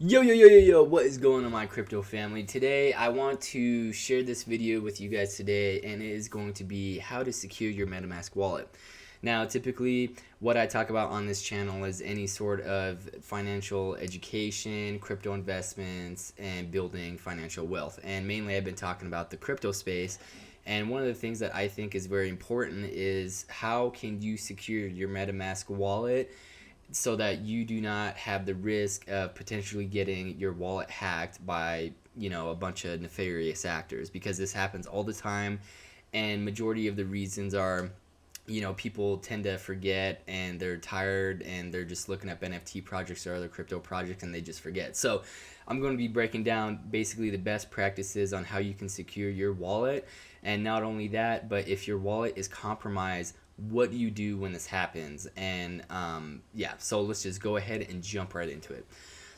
Yo, what is going on, my crypto family? Today, I want to share this video with you guys today, and it is going to be how to secure your MetaMask wallet. Now, typically, what I talk about on this channel is any sort of financial education, crypto investments, and building financial wealth. And mainly, I've been talking about the crypto space. And one of the things that I think is very important is how can you secure your MetaMask wallet so that you do not have the risk of potentially getting your wallet hacked by a bunch of nefarious actors, because this happens all the time. And majority of the reasons are, people tend to forget and they're tired and they're just looking up NFT projects or other crypto projects and they just forget. So I'm going to be breaking down basically the best practices on how you can secure your wallet. And not only that, but if your wallet is compromised, what do you do when this happens? And so let's just go ahead and jump right into it.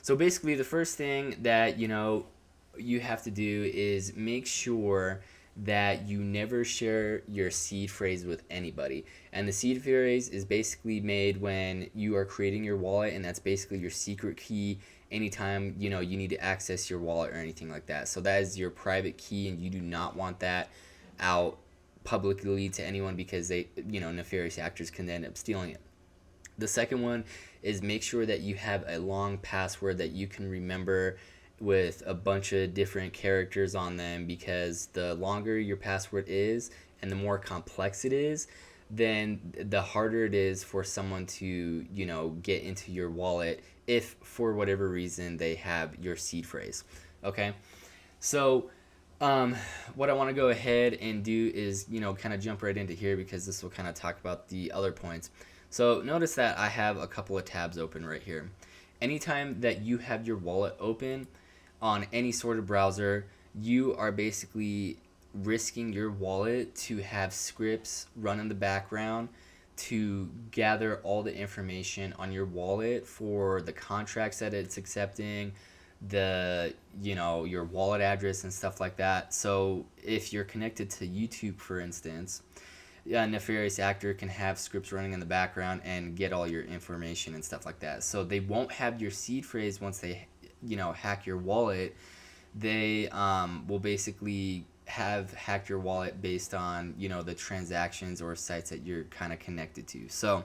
So basically, the first thing that you have to do is make sure that you never share your seed phrase with anybody. And the seed phrase is basically made when you are creating your wallet, and that's basically your secret key anytime you need to access your wallet or anything like that. So that is your private key, and you do not want that out publicly to anyone, because they nefarious actors can end up stealing it. The second one is make sure that you have a long password that you can remember with a bunch of different characters on them, because the longer your password is and the more complex it is, then the harder it is for someone to get into your wallet if for whatever reason they have your seed phrase. Okay, so what I want to go ahead and do is, kind of jump right into here, because this will kind of talk about the other points. So notice that I have a couple of tabs open right here. Anytime that you have your wallet open on any sort of browser, you are basically risking your wallet to have scripts run in the background to gather all the information on your wallet for the contracts that it's accepting, the your wallet address and stuff like that. So if you're connected to YouTube, for instance, a nefarious actor can have scripts running in the background and get all your information and stuff like that. So they won't have your seed phrase once they hack your wallet. They will basically have hacked your wallet based on the transactions or sites that you're kind of connected to. So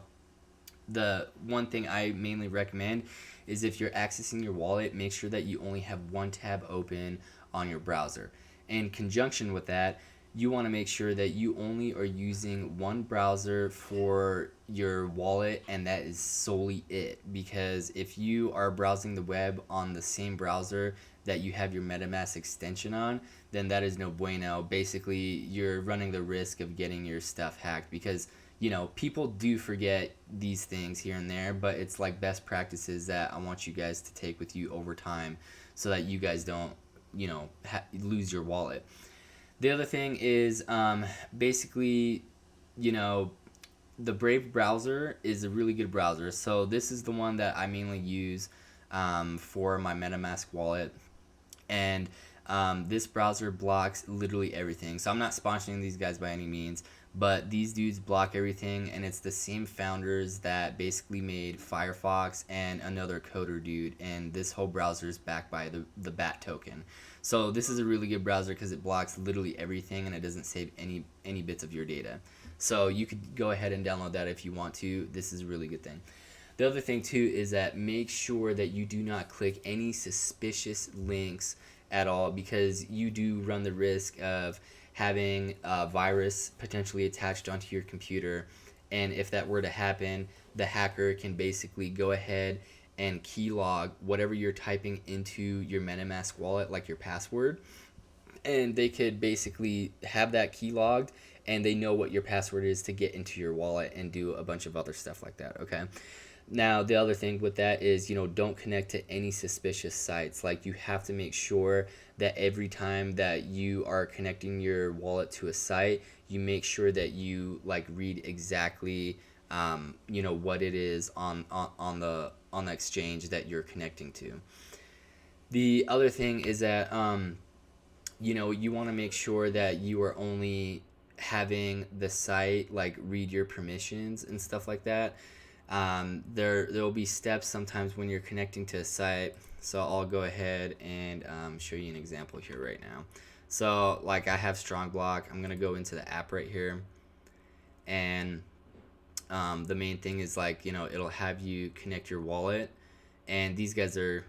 the one thing I mainly recommend is, if you're accessing your wallet, make sure that you only have one tab open on your browser. In conjunction with that, you want to make sure that you only are using one browser for your wallet, and that is solely it. Because if you are browsing the web on the same browser that you have your MetaMask extension on, then that is no bueno. Basically, you're running the risk of getting your stuff hacked, because people do forget these things here and there, but it's like best practices that I want you guys to take with you over time, so that you guys don't lose your wallet. The other thing is, basically, the Brave browser is a really good browser. So this is the one that I mainly use for my MetaMask wallet. And this browser blocks literally everything. So I'm not sponsoring these guys by any means, but these dudes block everything, and it's the same founders that basically made Firefox and another coder dude, and this whole browser is backed by the BAT token. So this is a really good browser because it blocks literally everything, and it doesn't save any bits of your data. So you could go ahead and download that if you want to. This is a really good thing. The other thing too is that make sure that you do not click any suspicious links at all, because you do run the risk of having a virus potentially attached onto your computer. And if that were to happen, the hacker can basically go ahead and keylog whatever you're typing into your MetaMask wallet, like your password, and they could basically have that key logged, and they know what your password is to get into your wallet and do a bunch of other stuff like that. Okay, now the other thing with that is, don't connect to any suspicious sites. Like, you have to make sure that every time that you are connecting your wallet to a site, you make sure that you read exactly what it is on the exchange that you're connecting to. The other thing is that you want to make sure that you are only having the site read your permissions and stuff like that. There will be steps sometimes when you're connecting to a site. So I'll go ahead and show you an example here right now. So like I have Strong Block. I'm gonna go into the app right here, and the main thing is like, it'll have you connect your wallet, and these guys are,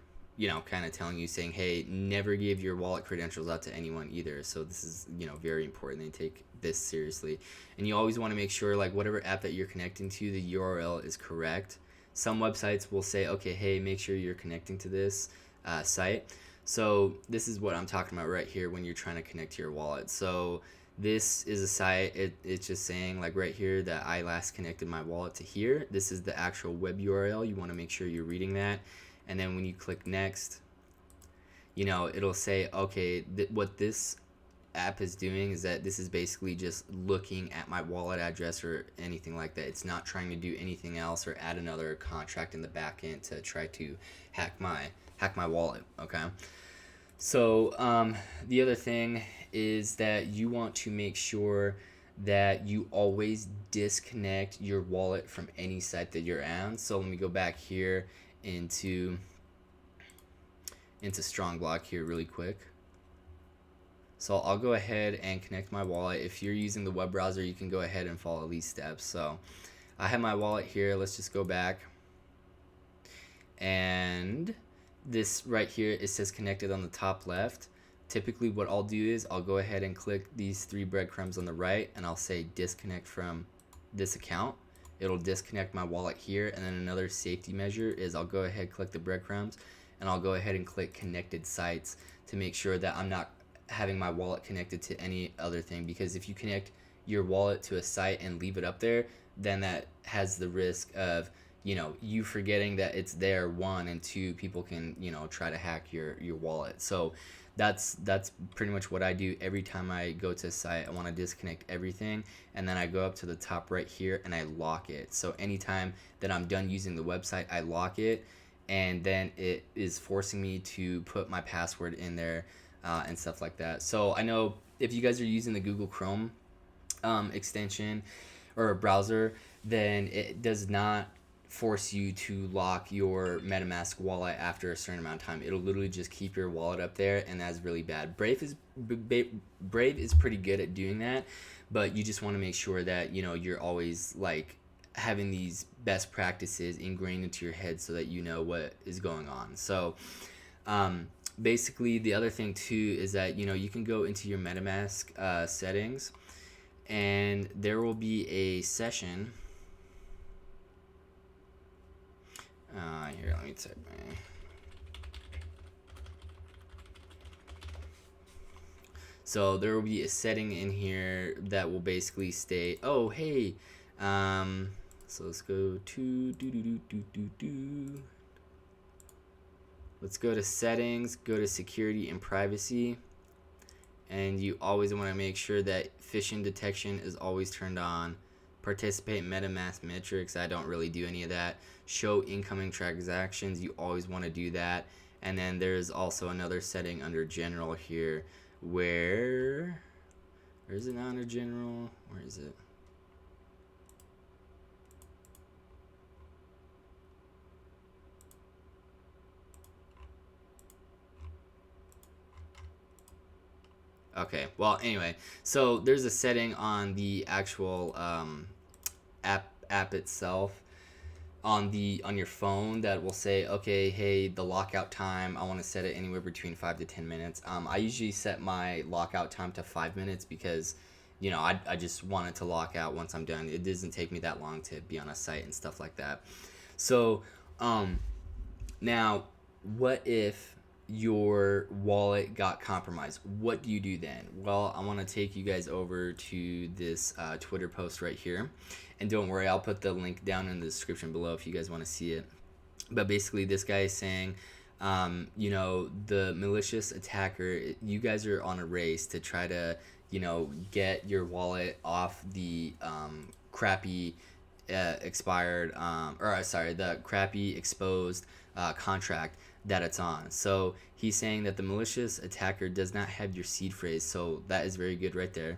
kind of telling you, saying, hey, never give your wallet credentials out to anyone either. So this is, very important. They take this seriously, and you always want to make sure, like, whatever app that you're connecting to, the URL is correct. Some websites will say, okay, hey, make sure you're connecting to this site. So this is what I'm talking about right here when you're trying to connect to your wallet. So this is a site, it's just saying, like, right here that I last connected my wallet to here. This is the actual web URL. You want to make sure you're reading that. And then when you click next, it'll say, okay, what this app is doing is that this is basically just looking at my wallet address or anything like that. It's not trying to do anything else or add another contract in the back end to try to hack my wallet. Okay. So the other thing is that you want to make sure that you always disconnect your wallet from any site that you're on. So let me go back here into Strong Block here really quick. So I'll go ahead and connect my wallet. If you're using the web browser, you can go ahead and follow these steps. So I have my wallet here. Let's just go back. And this right here, it says connected on the top left. Typically what I'll do is I'll go ahead and click these 3 breadcrumbs on the right, and I'll say disconnect from this account. It'll disconnect my wallet here. And then another safety measure is I'll go ahead, click the breadcrumbs, and I'll go ahead and click connected sites to make sure that I'm not having my wallet connected to any other thing. Because if you connect your wallet to a site and leave it up there, then that has the risk of you forgetting that it's there, one, and two, people can try to hack your wallet. So that's pretty much what I do every time I go to a site. I want to disconnect everything, and then I go up to the top right here and I lock it. So anytime that I'm done using the website, I lock it, and then it is forcing me to put my password in there and stuff like that. So I know if you guys are using the Google Chrome extension or a browser, then it does not force you to lock your MetaMask wallet after a certain amount of time. It'll literally just keep your wallet up there, and that's really bad. Brave is pretty good at doing that, but you just want to make sure that you're always like having these best practices ingrained into your head so that you know what is going on. So basically the other thing too is that you can go into your MetaMask settings, and there will be a session. Here, let me type my. So there will be a setting in here that will basically state, oh hey, so let's go to let's go to settings, go to security and privacy, and you always want to make sure that phishing detection is always turned on. Participate in MetaMask metrics, I don't really do any of that. Show incoming transactions, you always want to do that. And then there's also another setting under general here where is it, not under general? Where is it? Okay, well, anyway, so there's a setting on the actual app itself on your phone that will say, okay, hey, the lockout time, I want to set it anywhere between 5 to 10 minutes. I usually set my lockout time to 5 minutes because I just want it to lock out once I'm done. It doesn't take me that long to be on a site and stuff like that. So now what if your wallet got compromised? What do you do then? Well, I want to take you guys over to this Twitter post right here, and don't worry, I'll put the link down in the description below if you guys want to see it. But basically this guy is saying the malicious attacker, you guys are on a race to try to get your wallet off the crappy the crappy exposed contract that it's on. So he's saying that the malicious attacker does not have your seed phrase, so that is very good right there.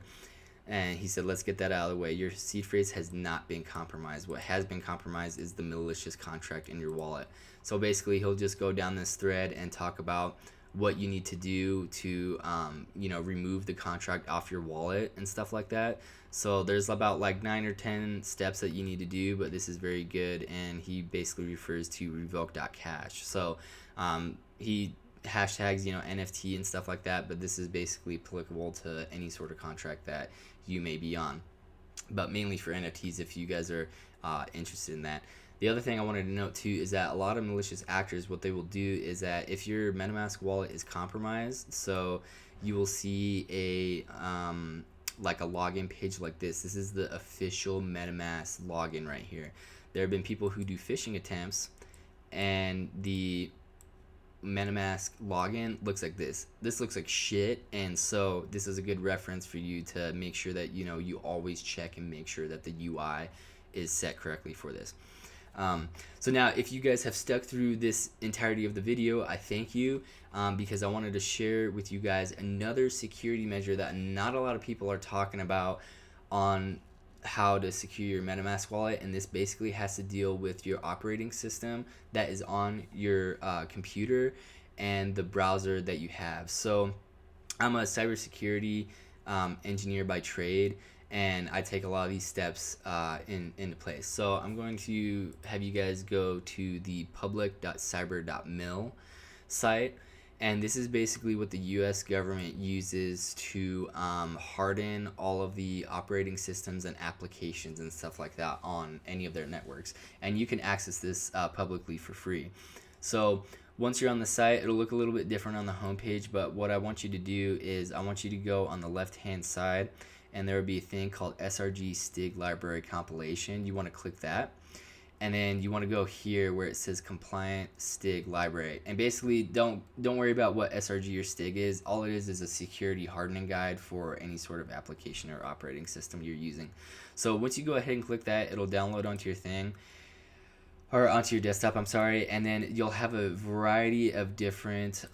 And he said, let's get that out of the way. Your seed phrase has not been compromised. What has been compromised is the malicious contract in your wallet. So basically, he'll just go down this thread and talk about what you need to do to, remove the contract off your wallet and stuff like that. So there's about like 9 or 10 steps that you need to do, but this is very good. And he basically refers to revoke.cash. So he hashtags, NFT and stuff like that, but this is basically applicable to any sort of contract that you may be on, but mainly for NFTs if you guys are interested in that. The other thing I wanted to note too is that a lot of malicious actors, what they will do is that if your MetaMask wallet is compromised, so you will see a like a login page like this. This is the official MetaMask login right here. There have been people who do phishing attempts, and the MetaMask login looks like this. This looks like shit, and so this is a good reference for you to make sure that you always check and make sure that the UI is set correctly for this. So now, if you guys have stuck through this entirety of the video, I thank you, because I wanted to share with you guys another security measure that not a lot of people are talking about on how to secure your MetaMask wallet, and this basically has to deal with your operating system that is on your computer and the browser that you have. So I'm a cybersecurity engineer by trade, and I take a lot of these steps into place. So I'm going to have you guys go to the public.cyber.mil site. And this is basically what the US government uses to harden all of the operating systems and applications and stuff like that on any of their networks. And you can access this publicly for free. So once you're on the site, it'll look a little bit different on the homepage. But what I want you to do is I want you to go on the left-hand side, and there will be a thing called SRG STIG Library Compilation. You want to click that. And then you want to go here where it says compliant STIG library, and basically don't worry about what SRG or STIG is. All it is a security hardening guide for any sort of application or operating system you're using. So once you go ahead and click that, it'll download onto your thing, or onto your desktop, I'm sorry, and then you'll have a variety of different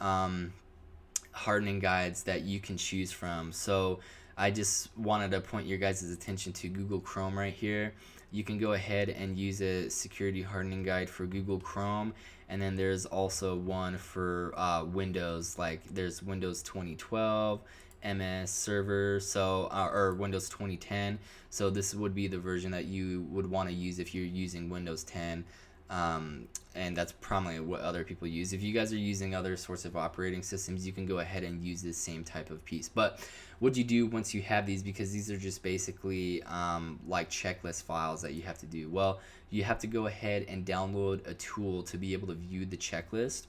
hardening guides that you can choose from. So I just wanted to point your guys' attention to Google Chrome right here. You can go ahead and use a security hardening guide for Google Chrome, and then there's also one for Windows, like there's Windows 2012, MS Server, so or Windows 2010. So this would be the version that you would want to use if you're using Windows 10. And that's probably what other people use. If you guys are using other sorts of operating systems, you can go ahead and use this same type of piece. But what do you do once you have these? Because these are just basically like checklist files that you have to do. Well, you have to go ahead and download a tool to be able to view the checklist.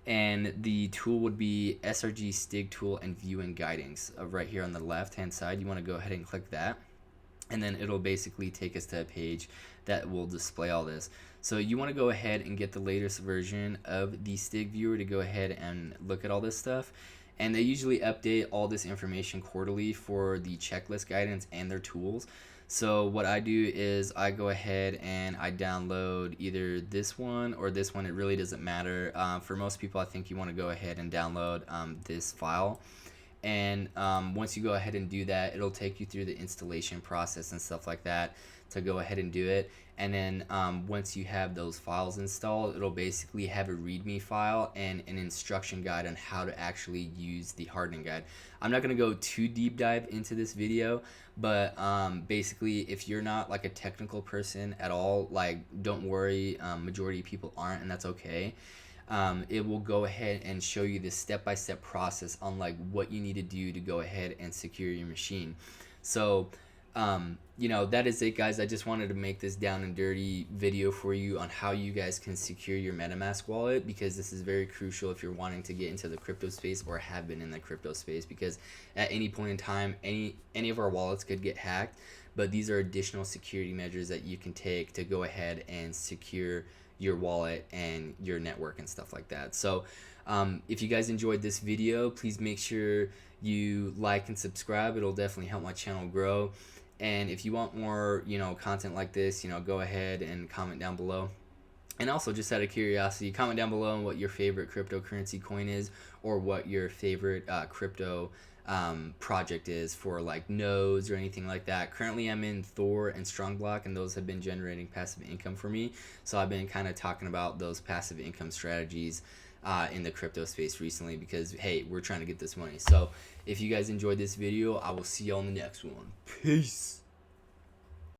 And the tool would be SRG STIG tool and view and guidings right here on the left hand side. You want to go ahead and click that, and then it'll basically take us to a page that will display all this. So you want to go ahead and get the latest version of the STIG viewer to go ahead and look at all this stuff. And they usually update all this information quarterly for the checklist guidance and their tools. So what I do is I go ahead and I download either this one or this one. It really doesn't matter. For most people, I think you want to go ahead and download this file. And once you go ahead and do that, it'll take you through the installation process and stuff like that to go ahead and do it. And then once you have those files installed, it'll basically have a README file and an instruction guide on how to actually use the hardening guide. I'm not going to go too deep dive into this video, but basically if you're not like a technical person at all, like don't worry, majority of people aren't, and that's okay. It will go ahead and show you the step-by-step process on like what you need to do to go ahead and secure your machine. So that is it, guys. I just wanted to make this down and dirty video for you on how you guys can secure your MetaMask wallet, because this is very crucial if you're wanting to get into the crypto space or have been in the crypto space, because at any point in time, any of our wallets could get hacked. But these are additional security measures that you can take to go ahead and secure your wallet and your network and stuff like that. So if you guys enjoyed this video, please make sure you like and subscribe. It'll definitely help my channel grow. And if you want more content like this, go ahead and comment down below. And also, just out of curiosity, comment down below on what your favorite cryptocurrency coin is, or what your favorite crypto project is for like nodes or anything like that. Currently, I'm in Thor and Strongblock, and those have been generating passive income for me. So I've been kind of talking about those passive income strategies in the crypto space recently, because hey, we're trying to get this money. So if you guys enjoyed this video, I will see you on the next one. Peace.